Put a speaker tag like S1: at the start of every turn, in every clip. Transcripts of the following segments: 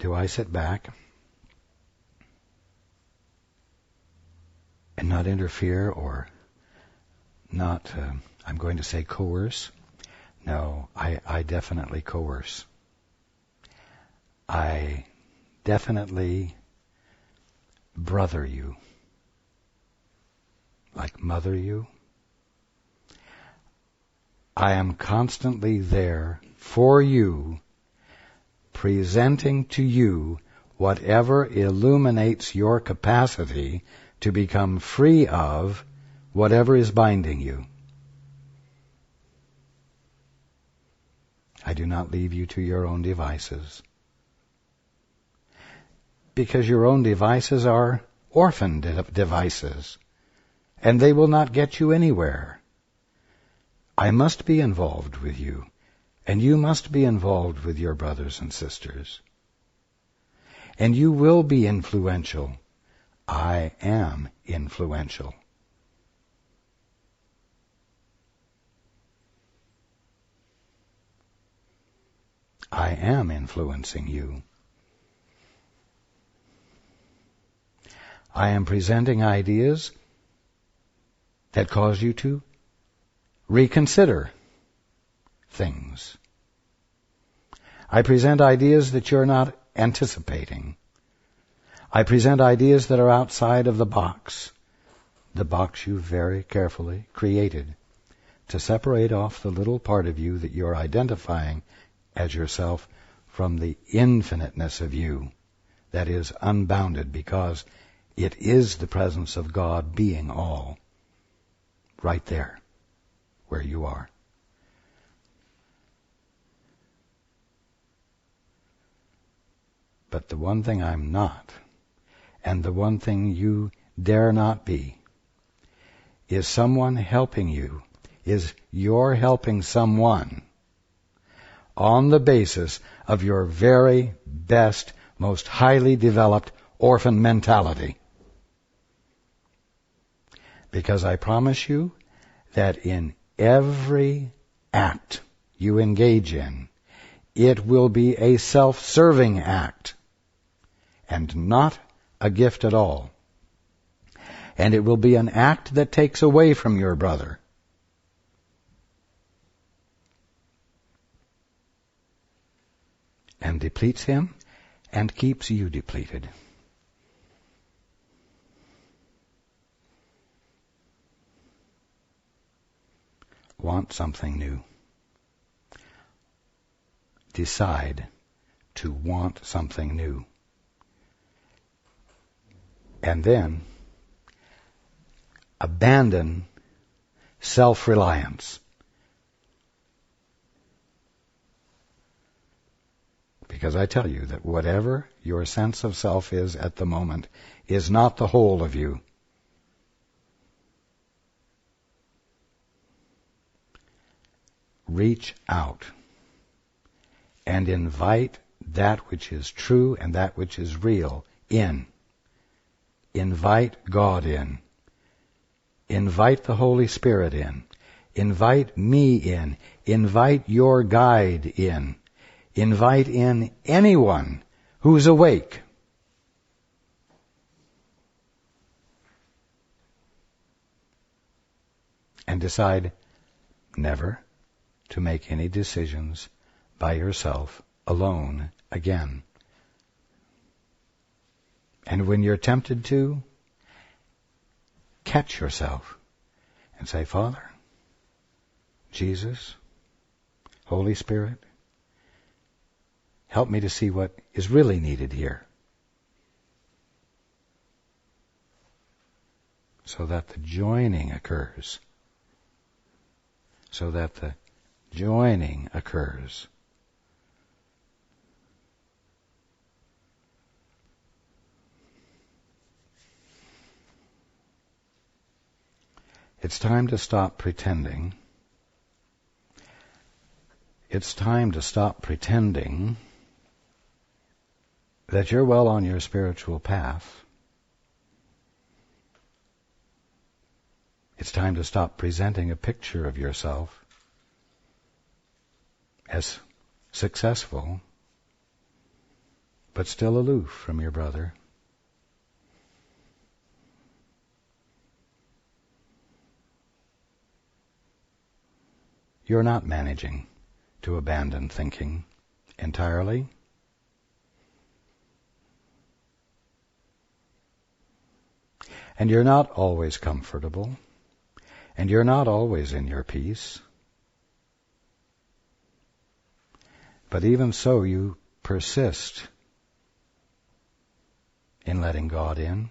S1: do I sit back and not interfere or not, I'm going to say coerce? No, I definitely coerce. I definitely brother you, like mother you. I am constantly there for you, presenting to you whatever illuminates your capacity to become free of whatever is binding you. I do not leave you to your own devices, because your own devices are orphan devices, and they will not get you anywhere. I must be involved with you, and you must be involved with your brothers and sisters. And you will be influential. I am influential. I am influencing you. I am presenting ideas that cause you to reconsider things. I present ideas that you're not anticipating. I present ideas that are outside of the box you very carefully created to separate off the little part of you that you're identifying as yourself from the infiniteness of you that is unbounded, because it is the presence of God being all, right there where you are. But the one thing I'm not, and the one thing you dare not be, is someone helping you, is you're helping someone on the basis of your very best, most highly developed orphan mentality. Because I promise you that in every act you engage in, it will be a self-serving act and not a gift at all. And it will be an act that takes away from your brother. And depletes him and keeps you depleted. Want something new. Decide to want something new. And then abandon self-reliance. Because I tell you that whatever your sense of self is at the moment is not the whole of you. Reach out and invite that which is true and that which is real in. Invite God in. Invite the Holy Spirit in. Invite me in. Invite your guide in. Invite in anyone who's awake. And decide never to make any decisions by yourself alone again. And when you're tempted to, catch yourself and say, Father, Jesus, Holy Spirit, help me to see what is really needed here, so that the joining occurs. So that the joining occurs. It's time to stop pretending. It's time to stop pretending that you're well on your spiritual path. It's time to stop presenting a picture of yourself as successful but still aloof from your brother. You're not managing to abandon thinking entirely. And you're not always comfortable. And you're not always in your peace. But even so, you persist in letting God in.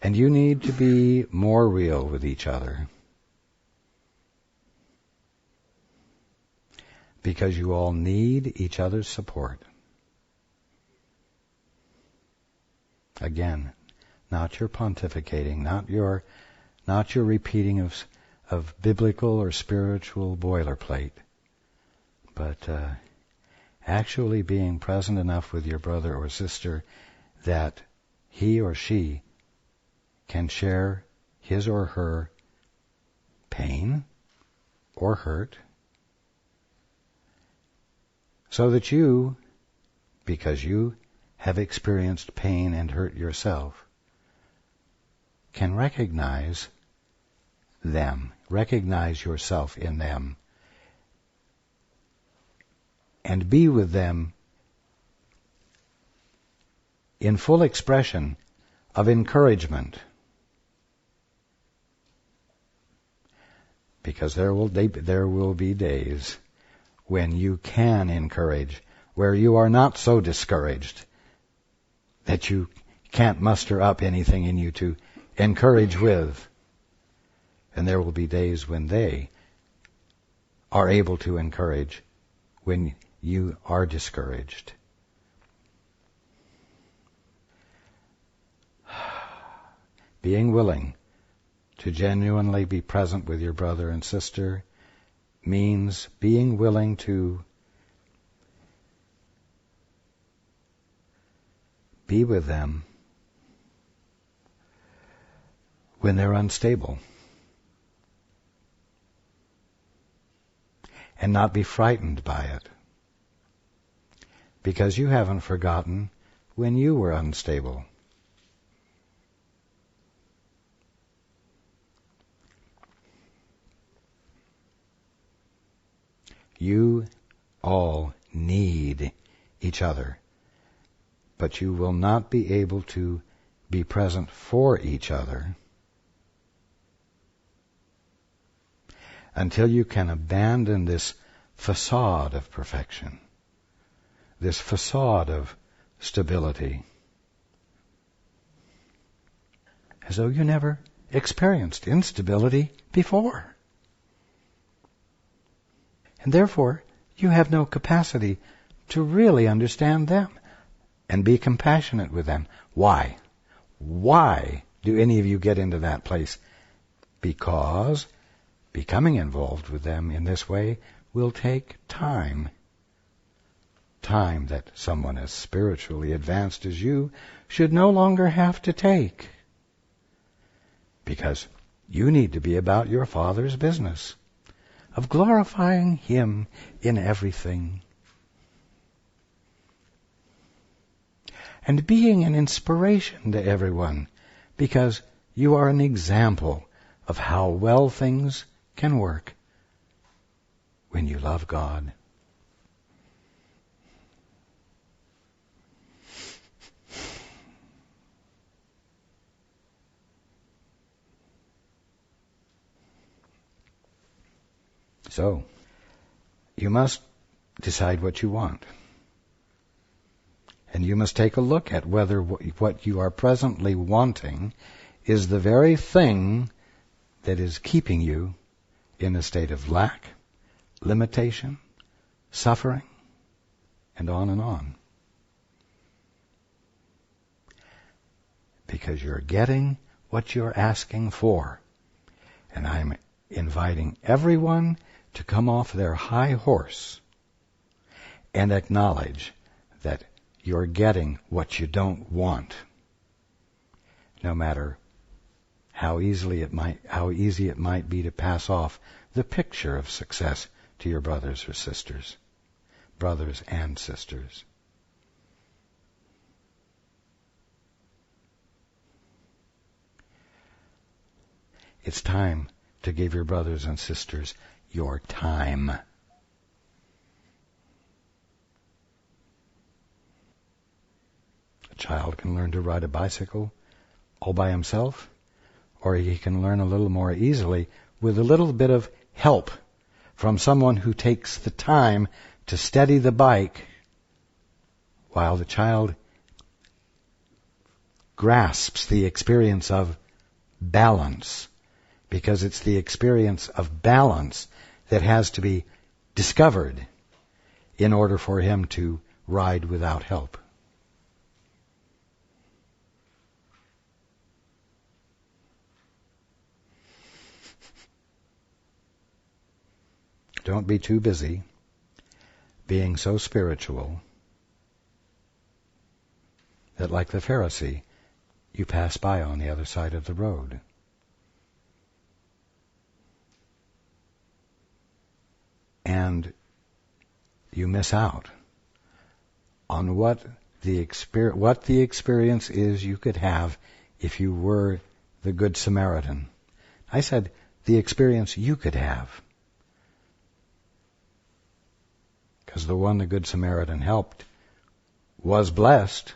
S1: And you need to be more real with each other. Because you all need each other's support. Again, not your pontificating, not your repeating of biblical or spiritual boilerplate, but actually being present enough with your brother or sister that he or she can share his or her pain or hurt, so that you, because you have experienced pain and hurt yourself, can recognize them, recognize yourself in them, and be with them in full expression of encouragement. Because there will be days when you can encourage, where you are not so discouraged that you can't muster up anything in you to encourage with. And there will be days when they are able to encourage when you are discouraged. Being willing to genuinely be present with your brother and sister means being willing to be with them when they're unstable, and not be frightened by it, because you haven't forgotten when you were unstable. You all need each other, but you will not be able to be present for each other until you can abandon this facade of perfection, this facade of stability, as though you never experienced instability before. And therefore, you have no capacity to really understand them and be compassionate with them. Why? Why do any of you get into that place? Because becoming involved with them in this way will take time. Time that someone as spiritually advanced as you should no longer have to take. Because you need to be about your Father's business of glorifying Him in everything. And being an inspiration to everyone, because you are an example of how well things can work when you love God. So, you must decide what you want. And you must take a look at whether what you are presently wanting is the very thing that is keeping you in a state of lack, limitation, suffering, and on and on. Because you're getting what you're asking for. And I'm inviting everyone to come off their high horse and acknowledge that you're getting what you don't want, no matter how easy it might be to pass off the picture of success to your brothers or sisters, brothers and sisters. It's time to give your brothers and sisters your time. A child can learn to ride a bicycle all by himself, or he can learn a little more easily with a little bit of help from someone who takes the time to steady the bike while the child grasps the experience of balance, because it's the experience of balance that has to be discovered in order for him to ride without help. Don't be too busy being so spiritual that, like the Pharisee, you pass by on the other side of the road. And you miss out on what the experience is you could have if you were the Good Samaritan. I said the experience you could have. Because the one the Good Samaritan helped was blessed,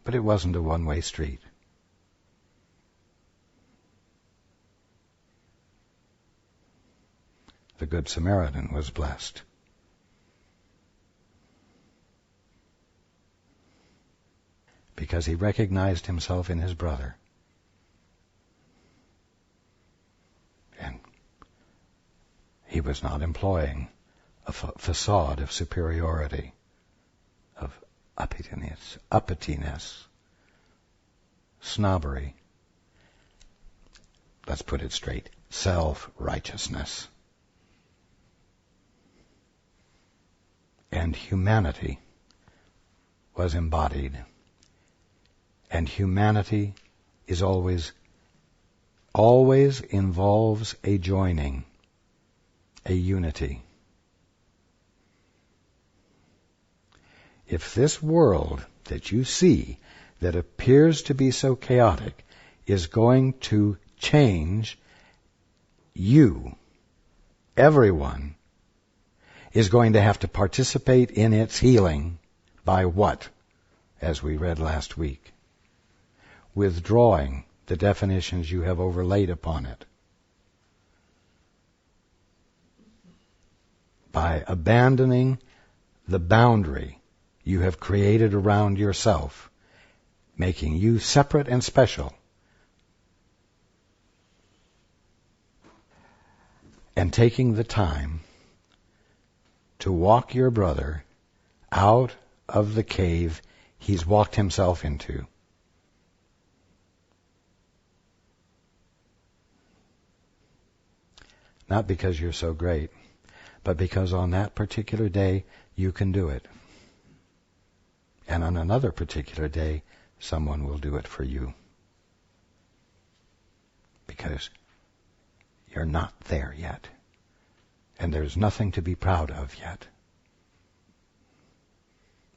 S1: but it wasn't a one-way street. The Good Samaritan was blessed. Because he recognized himself in his brother. And he was not employing a facade of superiority, of uppityness, snobbery. Let's put it straight, self-righteousness. And humanity was embodied. And humanity is always involves a joining, a unity. If this world that you see that appears to be so chaotic is going to change, you, everyone, is going to have to participate in its healing by what? As we read last week. Withdrawing the definitions you have overlaid upon it. By abandoning the boundary you have created around yourself, making you separate and special. And taking the time to walk your brother out of the cave he's walked himself into. Not because you're so great, but because on that particular day you can do it. And on another particular day, someone will do it for you. Because you're not there yet. And there's nothing to be proud of yet.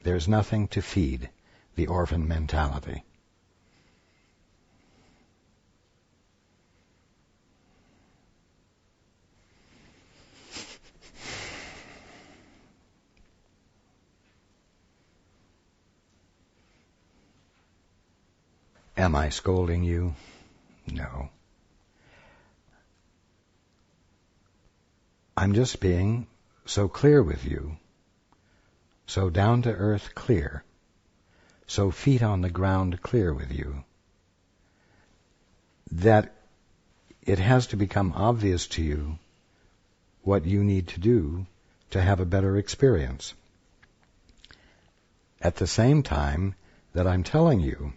S1: There's nothing to feed the orphan mentality. Am I scolding you? No. I'm just being so clear with you, so down to earth clear, so feet on the ground clear with you, that it has to become obvious to you what you need to do to have a better experience. At the same time that I'm telling you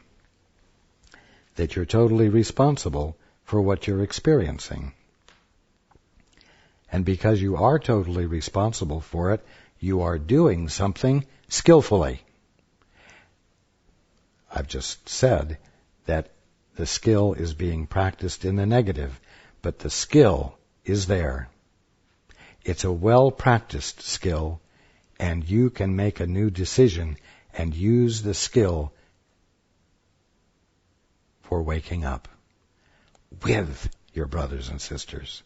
S1: that you're totally responsible for what you're experiencing. And because you are totally responsible for it, you are doing something skillfully. I've just said that the skill is being practiced in the negative, but the skill is there. It's a well-practiced skill, and you can make a new decision and use the skill for waking up with your brothers and sisters.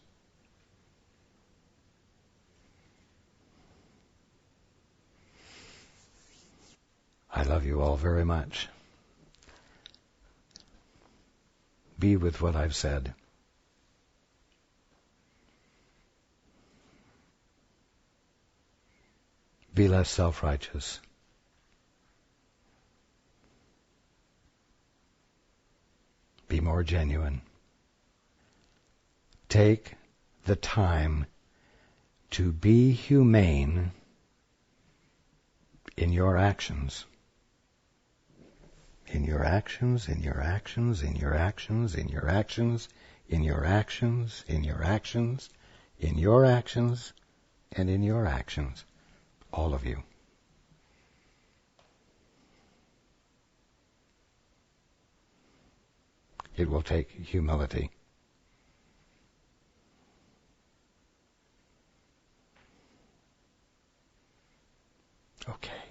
S1: I love you all very much. Be with what I've said. Be less self-righteous. Be more genuine. Take the time to be humane in your actions. In your actions, in your actions, in your actions, in your actions, in your actions, in your actions, in your actions, and in your actions. All of you. It will take humility. Okay.